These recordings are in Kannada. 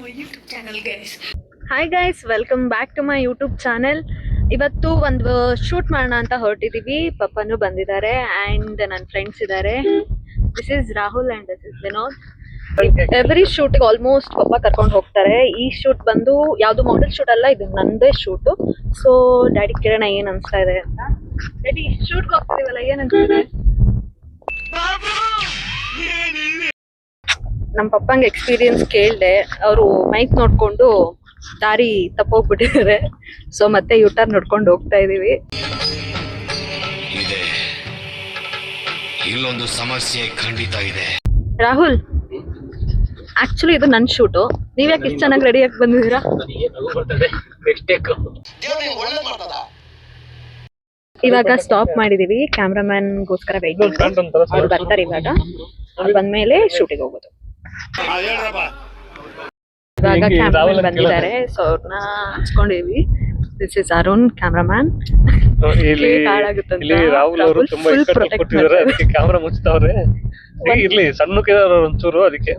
my YouTube channel, guys. Hi guys, welcome back to my YouTube channel. ಇವತ್ತು ಒಂದು ಶೂಟ್ ಮಾಡೋಣ ಅಂತ ಹೊರಟಿದೀವಿ. ಪಪ್ಪನು ಬಂದಿದ್ದಾರೆ ಅಂಡ್ ನನ್ನ ಫ್ರೆಂಡ್ಸ್ ಇದ್ದಾರೆ. This is Rahul and this is Vinod. Every ಶೂಟ್ಗೆ ಆಲ್ಮೋಸ್ಟ್ ಪಪ್ಪ ಕರ್ಕೊಂಡು ಹೋಗ್ತಾರೆ. ಈ ಶೂಟ್ ಬಂದು ಯಾವುದು ಮಾಡೆಲ್ ಶೂಟ್ ಅಲ್ಲ, ಇದು ನಂದೇ ಶೂಟು. ಸೊ ಡ್ಯಾಡಿ ಕೇಳೋಣ ಏನ್ ಅನ್ಸ್ತಾ ಇದೆ ಅಂತ. ಡ್ಯಾಡಿ ಶೂಟ್ಗೆ ಹೋಗ್ತಿದೀವಲ್ಲ, ಏನ್ ಅನ್ಸ್ತಿದೆ? ನಮ್ಮ ಪಪ್ಪಂಗೆ ಎಕ್ಸ್ಪೀರಿಯನ್ಸ್ ಕೇಳಿದೆ. ಅವರು ಮೈಕ್ ನೋಡ್ಕೊಂಡು ದಾರಿ ತಪ್ಪೋಗ್ಬಿಟ್ಟಿದ್ದಾರೆ. ಸೊ ಮತ್ತೆ ಯೂಟರ್ನ್ ನೋಡ್ಕೊಂಡು ಹೋಗ್ತಾ ಇದೀವಿ. ಇಲ್ಲೊಂದು ಸಮಸ್ಯೆ ಖಂಡಿತ ಇದೆ. ರಾಹುಲ್, ಆಕ್ಚುಲಿ ಇದು ನನ್ನ ಶೂಟು. ನೀವ್ಯಾಕೆ ಇಷ್ಟು ಚೆನ್ನಾಗಿ ರೆಡಿ ಆಗಿ ಬಂದಿದ್ದೀರಾ? ಇವಾಗ ಸ್ಟಾಪ್ ಮಾಡಿದೀವಿ. ಕ್ಯಾಮ್ರಾಮನ್ಗೋಸ್ಕರ ವೆಯ್ಟ್. ಅವ್ರು ಬರ್ತಾರೆ ಇವಾಗ. ಅವ್ರು ಬಂದ್ಮೇಲೆ ಶೂಟಿಗೆ ಹೋಗೋದು. ಇವಾಗ ಕ್ಯಾಮ್ರಾಮನ್ ಬಂದಿದ್ದಾರೆ, ಸೊ ಅವ್ರನ್ನ ಹಚ್ಕೊಂಡಿದೀವಿ. This is Arun cameraman. Rahul ಅವರು ತುಂಬಾ ಇಷ್ಟಪಟ್ಟಿದ್ದಾರೆ, ಅದಕ್ಕೆ ಕ್ಯಾಮ್ರಾ ಮುಚ್ತಾವ್ರೆ. ಇರ್ಲಿ, ಸಣ್ಣಕ್ಕಿದಾರ ಒಂಚೂರು, ಅದಕ್ಕೆ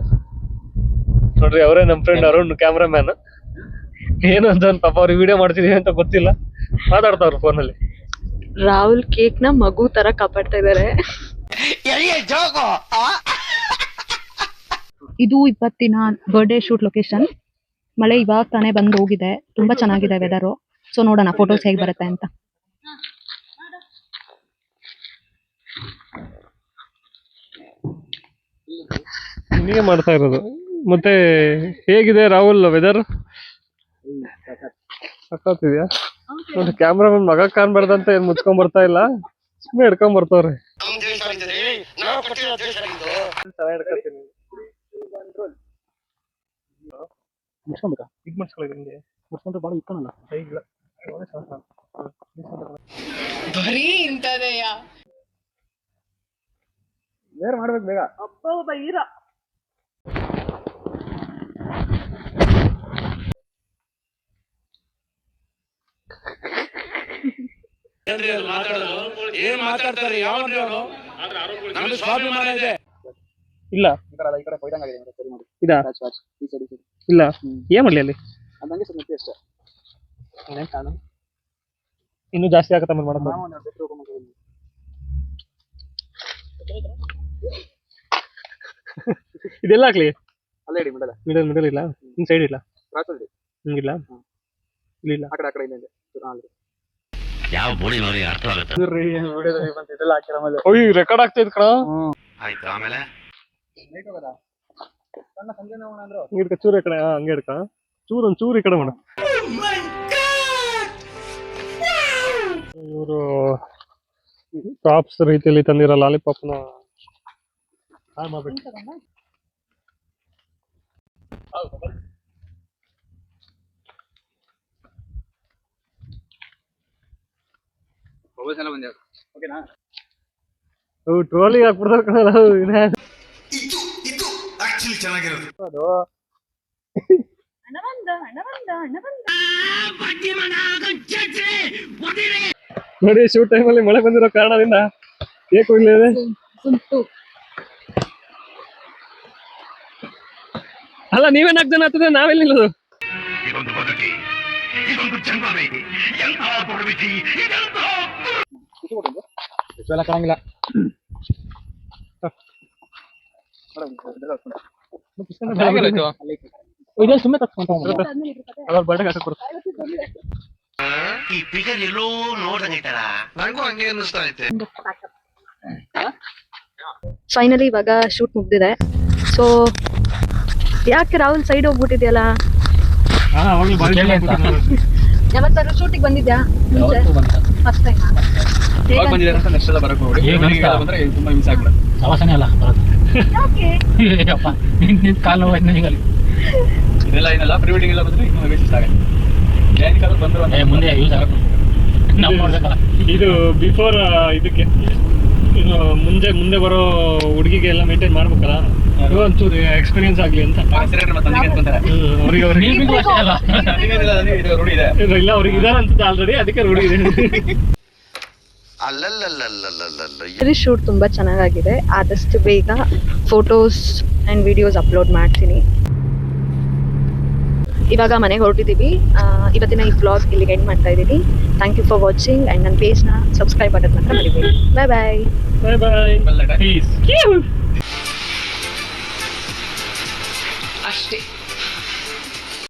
ನೋಡ್ರಿ ಅವರೇ ನಮ್ ಫ್ರೆಂಡ್ ಅರುಣ್ ಕ್ಯಾಮ್ರಾಮ್ಯಾನ್. ಏನು ಅಂತ ಪಾಪ ಅವ್ರಿಗೆ ವಿಡಿಯೋ ಮಾಡ್ತಿದೀವಿ ಅಂತ ಗೊತ್ತಿಲ್ಲ, ಮಾತಾಡ್ತಾವ್ರು ಫೋನಲ್ಲಿ. ರಾಹುಲ್ ಕೇಕ್ ನ ಮಗು ತರ ಕಾಪಾಡ್ತಾ ಇದಾರೆ. ಇದು ಇವತ್ತಿನ ಬರ್ಡೇ ಶೂಟ್ ಲೊಕೇಶನ್. ಮಳೆ ಇವಾಗ ತಾನೇ ಬಂದು ಹೋಗಿದೆ. ತುಂಬಾ ಚೆನ್ನಾಗಿದೆ ವೆದರು. ಸೊ ನೋಡೋಣ ಫೋಟೋಸ್ ಹೇಗೆ ಬರುತ್ತೆ ಅಂತ. ಹೀಗೆ ಮಾಡ್ತಾ ಇರೋದು. ಮತ್ತೆ ಹೇಗಿದೆ ರಾಹುಲ್ ವೆದರ್? ಸಾಕಾಗ್ತಿದ್ಯಾ? ನೋಡಿ, ಕ್ಯಾಮ್ರಾಮನ್ ಮಗ ಕಾಣ್ಬಾರ್ದಂತ ಏನ್ ಮುಚ್ಕೊಂಡ್ ಬರ್ತಾ ಇಲ್ಲ, ಸುಮ್ಮನೆ ಹಿಡ್ಕೊಂಡ್ ಬರ್ತವ್ರೆ. ಬರೀ ಇಂತದೆಯ ಬೇರೆ ಮಾಡ್ಬೇಕು ಬೇಗ. ಅಪ್ಪ ಒಬ್ಬ ಹೀರ. ಏನ್ ಮಾತಾಡ್ತಾರೆ? ನಮ್ದು ಸ್ವಾಭಿಮಾನ ಇದೆ. ಇಲ್ಲ ಇದಾ? ಇಲ್ಲ, ಏನ್ ಮಾಡ್ಲಿ ಅಲ್ಲಿ? ಇನ್ನು ಜಾಸ್ತಿ ಆಗತ್ತ ಮಾಡೋದು. ಇದೆಲ್ಲ ಹಾಕ್ಲಿ. ಮಿಡಲ್ ಮಿಡಲ್ ಇಲ್ಲ, ಹಿಂಗ್ ಸೈಡ್ ಇಲ್ಲ, ಹಿಂಗಿಲ್ಲ, ಇಲ್ಲ ಯಾವ ಬೋಳಿ ನೋಡಿ ಅರ್ಥ ಆಗುತ್ತೆ. ರೆಕಾರ್ಡ್ ಆಗ್ತಾ ಇದ್ ಕಣ. ಆಯ್ತು, ಆಮೇಲೆ ಚೂರು ಈ ಕಡೆ, ಹಂಗೆ ಹಿಡ್ಕ, ಚೂರು ಒಂದ್ ಚೂರು ಈ ಕಡೆ ಮಾಡ. ಇವರು ಟಾಪ್ಸ್ ರೀತಿಯಲ್ಲಿ ತಂದಿರೋ ಲಾಲಿಪಾಪ್ನ ಹಾಳು ಮಾಡ್ಬಿಟ್ಟು. ಟ್ರೋಲಿಗೆ ಹಾಕ್ಬಿಡ್ತಾರ ಕಣಲ್ಲ. ಇದು ಆಕ್ಚುಲಿ ಚೆನ್ನಾಗಿರೋದು. ನೋಡಿ, ಶೂಟ್ ಟೈಮಲ್ಲಿ ಮಳೆ ಬಂದಿರೋ ಕಾರಣದಿಂದ ಕೇಕ್ ಇಲ್ಲದೆ ಅಲ್ಲ, ನೀವೇ 4 ಜನ ಆಗ್ತದೆ, ನಾವೆಲ್ಲಿ ನಿಲ್ಲೋದು? ಇದೊಂದು ಬದುಕಿ, ಇದೊಂದು ಜನ್ಮವೇ, ಎಂತಹ ಪಡುವಿಧಿ, ಕಾಣಂಗಿಲ್ಲ. ಈ ಫಿಗರ್ ಎಲ್ಲೋ ನೋಡ್ದಂಗೈತಲ್ಲ, ನನಗೂ ಹಂಗೆ ಅನ್ನಿಸ್ತಾ ಐತೆ. ಫೈನಲಿ ಇವಾಗ ಶೂಟ್ ಮುಗ್ದಿದೆ. ಸೊ ಯಾಕೆ ರಾಹುಲ್ ಸೈಡ್ ಹೋಗ್ಬಿಟ್ಟಿದ್ಯಲ್ಲ? ಯಾವತ್ತಾದ್ರೂ ಶೂಟಿಗೆ ಬಂದಿದ್ಯಾ? ಫಸ್ಟ್ ಟೈಮ್ ತುಂಬಾ ಹಿಂಸೆ ಆಗ್ಬಿಡುತ್ತೆ. ಅವಸನೇ ಅಲ್ಲ ಬರೋದು. ಕಾಲು ನೋವು ಇದೆಲ್ಲ ಏನಲ್ಲ, ಪ್ರೀ ವೆಡ್ಡಿಂಗ್ ಎಲ್ಲ ಬಂದ್ರೆ ಇನ್ನೂ ವೇಸ್ಟ್ ಆಗುತ್ತೆ. ಬಂದ್ರು ಮುಂದೆ ಯೂಸ್ ಆಗುತ್ತೆ. ನಾವು ನೋಡ್ಬೇಕಲ್ಲ, ಇದು ಬಿಫೋರ್ ಇದಕ್ಕೆ ಮುಂದೆ ಬರೋ ಹುಡುಗಿಗೆ ಎಲ್ಲ ಮೇಂಟೈನ್ ಮಾಡ್ಬೇಕಲ್ಲ, ಒಂಚೂರು ಎಕ್ಸ್ಪೀರಿಯನ್ಸ್ ಆಗ್ಲಿ ಅಂತ. ಇಲ್ಲ, ಅವ್ರಿಗೆ ಇದಾರ ಅಂತ ಆಲ್ರೆಡಿ, ಅದಕ್ಕೆ ರೂಢಿ ಇದೆ. ಶೂಟ್ ತುಂಬಾ ಚೆನ್ನಾಗಿದೆ. ಆದಷ್ಟು ಬೇಗ ಫೋಟೋಸ್ ಅಂಡ್ ವಿಡಿಯೋಸ್ ಅಪ್ಲೋಡ್ ಮಾಡ್ತೀನಿ. ಇವಾಗ ಮನೆಗೆ ಹೊರಟಿದ್ದೀವಿ. ಇವತ್ತಿನ ಈ ವ್ಲಾಗ್ ಇಲ್ಲಿಗೆ ಎಂಡ್ ಮಾಡ್ತಾ ಇದ್ದೀನಿ. Thank you for watching and ನನ್ನ ಪೇಜ್ನ ಸಬ್ಸ್ಕ್ರೈಬ್ ಮಾಡೋದು ಮಾತ್ರ ಮರಿಬೇಡಿ. Bye bye. Bye bye. Piece.